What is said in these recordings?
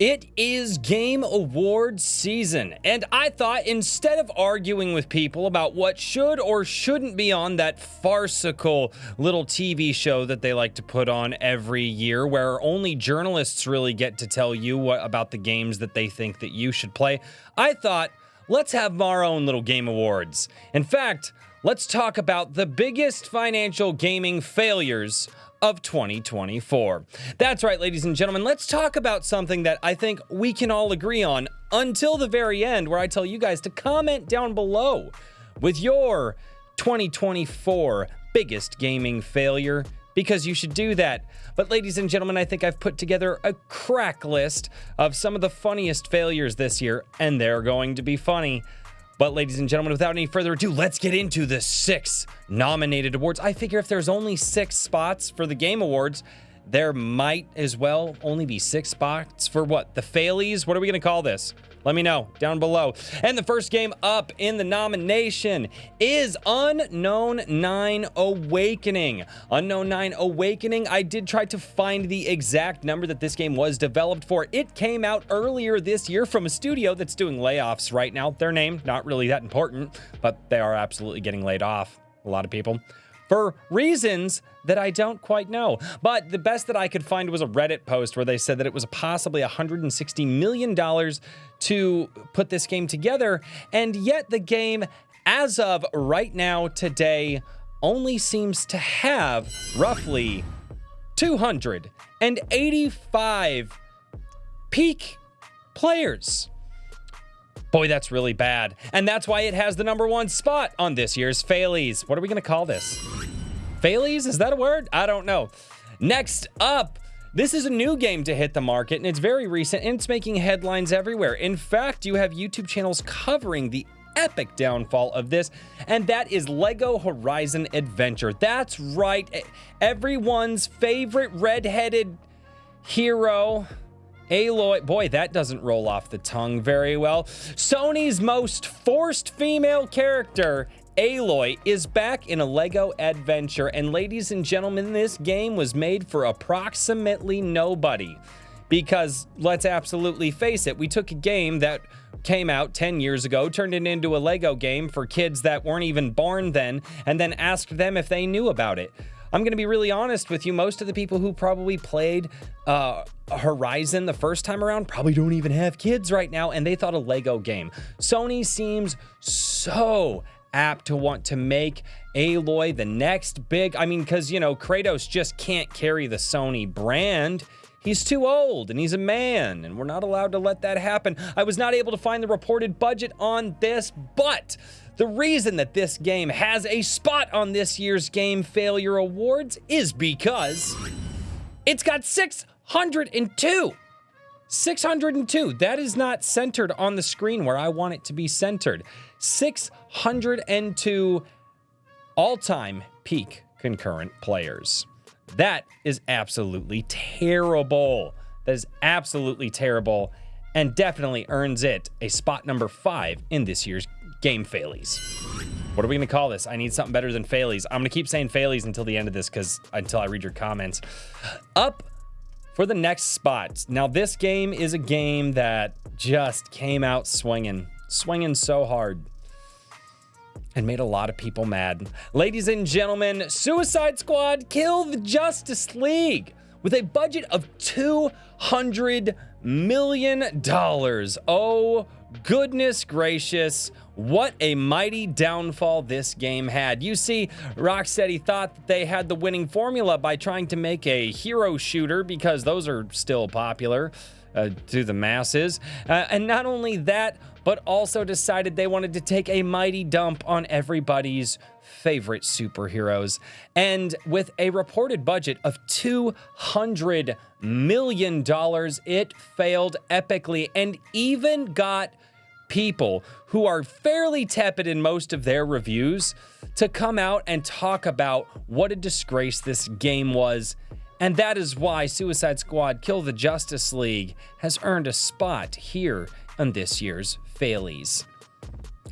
It is Game Awards season, and I thought instead of arguing with people about what should or shouldn't be on that farcical little TV show that they like to put on every year, where only journalists really get to tell you what about the games that they think that you should play, I thought, let's have our own little Game Awards. In fact, let's talk about the biggest financial gaming failures of 2024. That's right, ladies and gentlemen, let's talk about something that I think we can all agree on until the very end, where I tell you guys to comment down below with your 2024 biggest gaming failure, because you should do that. But ladies and gentlemen, I think I've put together a crack list of some of the funniest failures this year, and they're going to be funny. But ladies and gentlemen, without any further ado, let's get into the 6 nominated awards. I figure if there's only 6 spots for the Game Awards, there might as well only be 6 spots for what? The failies? What are we going to call this? Let me know down below. And the first game up in the nomination is Unknown 9 Awakening. Unknown 9 Awakening, I did try to find the exact number that this game was developed for. It came out earlier this year from a studio that's doing layoffs right now. Their name, not really that important, but they are absolutely getting laid off. A lot of people. For reasons that I don't quite know. But the best that I could find was a Reddit post where they said that it was possibly $160 million to put this game together, and yet the game, as of right now, today, only seems to have roughly 285 peak players. Boy, that's really bad. And that's why it has the #1 spot on this year's Failies. What are we going to call this? Failies? Is that a word? I don't know. Next up, this is a new game to hit the market, and it's very recent, and it's making headlines everywhere. In fact, you have YouTube channels covering the epic downfall of this, and that is Lego Horizon Adventure. That's right. Everyone's favorite redheaded hero, Aloy. Boy, that doesn't roll off the tongue very well. Sony's most forced female character, Aloy, is back in a Lego adventure. And ladies and gentlemen, this game was made for approximately nobody. Because let's absolutely face it, we took a game that came out 10 years ago, turned it into a Lego game for kids that weren't even born then, and then asked them if they knew about it. I'm going to be really honest with you. Most of the people who probably played Horizon the first time around probably don't even have kids right now, and they thought a Lego game. Sony seems so apt to want to make Aloy the next big... I mean, because, you know, Kratos just can't carry the Sony brand. He's too old, and he's a man, and we're not allowed to let that happen. I was not able to find the reported budget on this, but the reason that this game has a spot on this year's Game Failure Awards is because it's got 602. 602. That is not centered on the screen where I want it to be centered. 602 all-time peak concurrent players. That is absolutely terrible. That is absolutely terrible, and definitely earns it a spot #5 in this year's Game Failies. What are we going to call this? I need something better than Failies. I'm going to keep saying Failies until the end of this, until I read your comments. Up for the next spot. Now, this game is a game that just came out swinging so hard, and made a lot of people mad. Ladies and gentlemen, Suicide Squad Kill the Justice League with a budget of $200 million. Oh, goodness gracious. What a mighty downfall this game had. You see, Rocksteady thought that they had the winning formula by trying to make a hero shooter, because those are still popular to the masses. And not only that, but also decided they wanted to take a mighty dump on everybody's favorite superheroes. And with a reported budget of $200 million, it failed epically, and even got people who are fairly tepid in most of their reviews to come out and talk about what a disgrace this game was. And that is why Suicide Squad Kill the Justice League has earned a spot here on this year's Failies.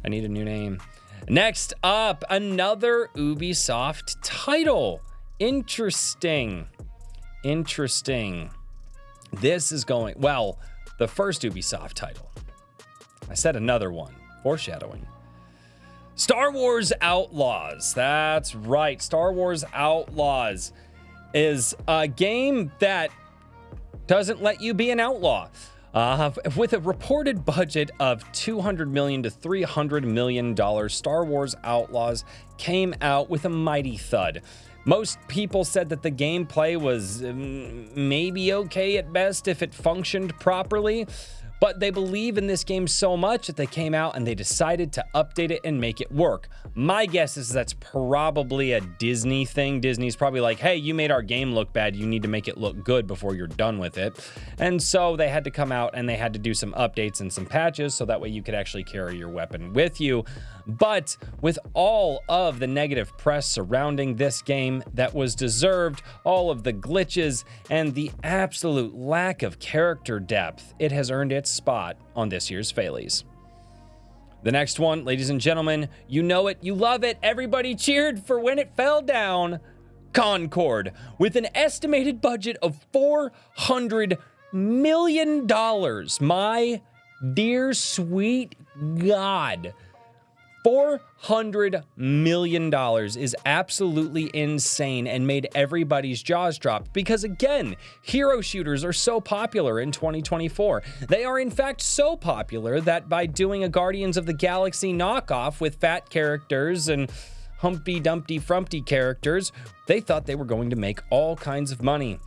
I need a new name. Next up, another Ubisoft title. Interesting. This is going, well, the first Ubisoft title. I said another one, foreshadowing. Star Wars Outlaws. That's right. Star Wars Outlaws is a game that doesn't let you be an outlaw. With a reported budget of $200 million to $300 million, Star Wars Outlaws came out with a mighty thud. Most people said that the gameplay was maybe okay at best if it functioned properly, but they believe in this game so much that they came out and they decided to update it and make it work. My guess is that's probably a Disney thing. Disney's probably like, hey, you made our game look bad. You need to make it look good before you're done with it. And so they had to come out and they had to do some updates and some patches so that way you could actually carry your weapon with you. But with all of the negative press surrounding this game that was deserved, all of the glitches, and the absolute lack of character depth, it has earned its spot on this year's Failies. The next one, ladies and gentlemen, you know it, you love it, everybody cheered for when it fell down. Concord, with an estimated budget of $400 million. My dear sweet God. $400 million is absolutely insane and made everybody's jaws drop because, again, hero shooters are so popular in 2024. They are, in fact, so popular that by doing a Guardians of the Galaxy knockoff with fat characters and Humpty Dumpty Frumpty characters, they thought they were going to make all kinds of money.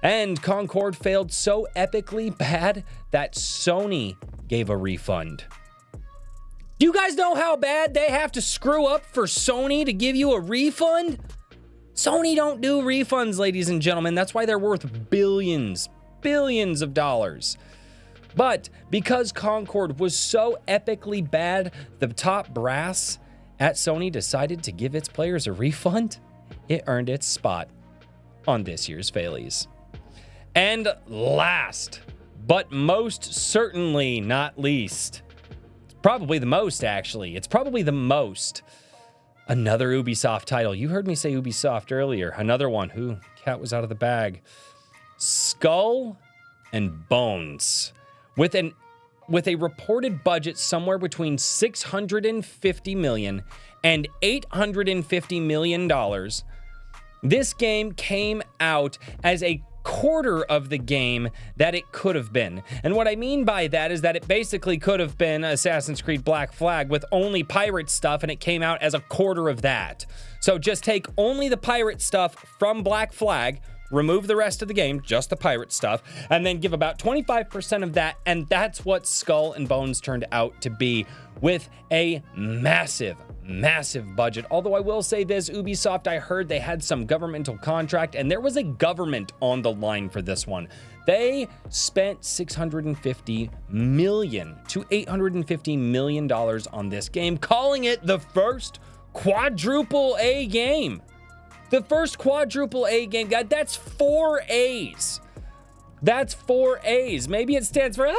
And Concord failed so epically bad that Sony gave a refund. Do you guys know how bad they have to screw up for Sony to give you a refund? Sony don't do refunds, ladies and gentlemen. That's why they're worth billions of dollars. But because Concord was so epically bad, the top brass at Sony decided to give its players a refund. It earned its spot on this year's Failies. And last, but most certainly not least, probably the most, actually. It's probably the most. Another Ubisoft title. You heard me say Ubisoft earlier. Another one. Ooh, cat was out of the bag. Skull and Bones. With a reported budget somewhere between $650 million and $850 million, this game came out as a quarter of the game that it could have been. And what I mean by that is that it basically could have been Assassin's Creed Black Flag with only pirate stuff, and it came out as a quarter of that. So just take only the pirate stuff from Black Flag, remove the rest of the game, just the pirate stuff, and then give about 25% of that, and that's what Skull and Bones turned out to be, with a massive budget. Although I will say this, Ubisoft, I heard they had some governmental contract, and there was a government on the line for this one. They spent $650 million to $850 million on this game, calling it the first quadruple A game. The first quadruple A game, God, that's 4 A's. That's 4 A's. Maybe it stands for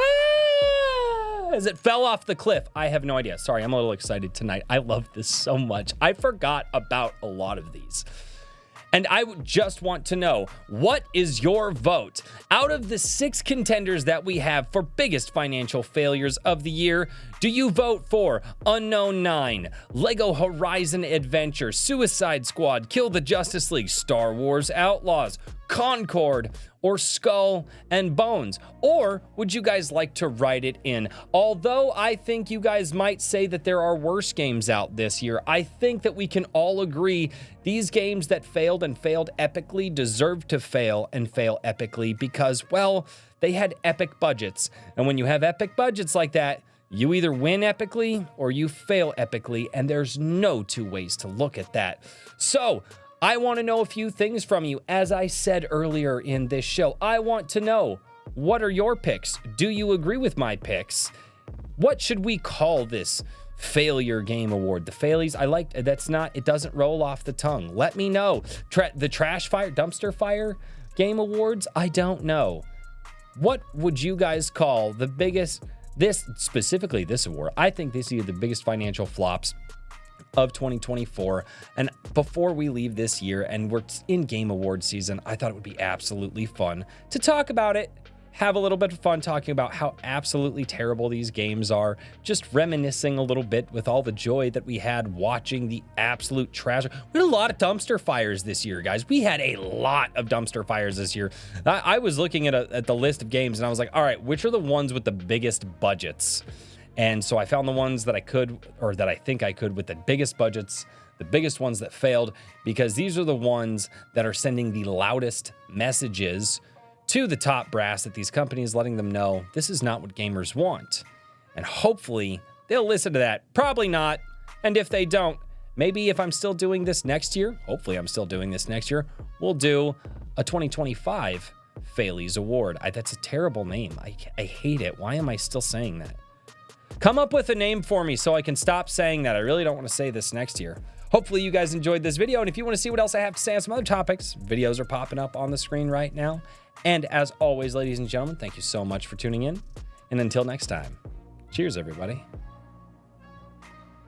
as it fell off the cliff. I have no idea. Sorry, I'm a little excited tonight. I love this so much. I forgot about a lot of these. And I would just want to know, what is your vote? Out of the 6 contenders that we have for biggest financial failures of the year, do you vote for Unknown 9, Lego Horizon Adventure, Suicide Squad, Kill the Justice League, Star Wars Outlaws, Concord, or Skull and Bones? Or would you guys like to write it in? Although I think you guys might say that there are worse games out this year, I think that we can all agree these games that failed and failed epically deserve to fail and fail epically because, well, they had epic budgets. And when you have epic budgets like that, you either win epically or you fail epically, and there's no two ways to look at that. So I want to know a few things from you. As I said earlier in this show, I want to know, what are your picks? Do you agree with my picks? What should we call this failure game award? The Failies, I like, that's not, it doesn't roll off the tongue. Let me know. The Trash Fire, Dumpster Fire Game Awards, I don't know. What would you guys call the biggest, specifically this award? I think this is the biggest financial flops of 2024. And before we leave this year and we're in Game Award season, I thought it would be absolutely fun to talk about it have a little bit of fun talking about how absolutely terrible these games are, just reminiscing a little bit with all the joy that we had watching the absolute trash. We had a lot of dumpster fires this year, guys. We had a lot of dumpster fires this year. I was looking at the list of games and I was like, all right, which are the ones with the biggest budgets? And so I found the ones that I could, or that I think I could, with the biggest budgets, the biggest ones that failed, because these are the ones that are sending the loudest messages to the top brass at these companies, letting them know this is not what gamers want. And hopefully they'll listen to that. Probably not. And if they don't, maybe if I'm still doing this next year, hopefully I'm still doing this next year, we'll do a 2025 Failies Award. That's a terrible name. I hate it. Why am I still saying that? Come up with a name for me so I can stop saying that. I really don't want to say this next year. Hopefully you guys enjoyed this video, and if you want to see what else I have to say on some other topics, videos are popping up on the screen right now. And as always, ladies and gentlemen, thank you so much for tuning in. And until next time, cheers, everybody.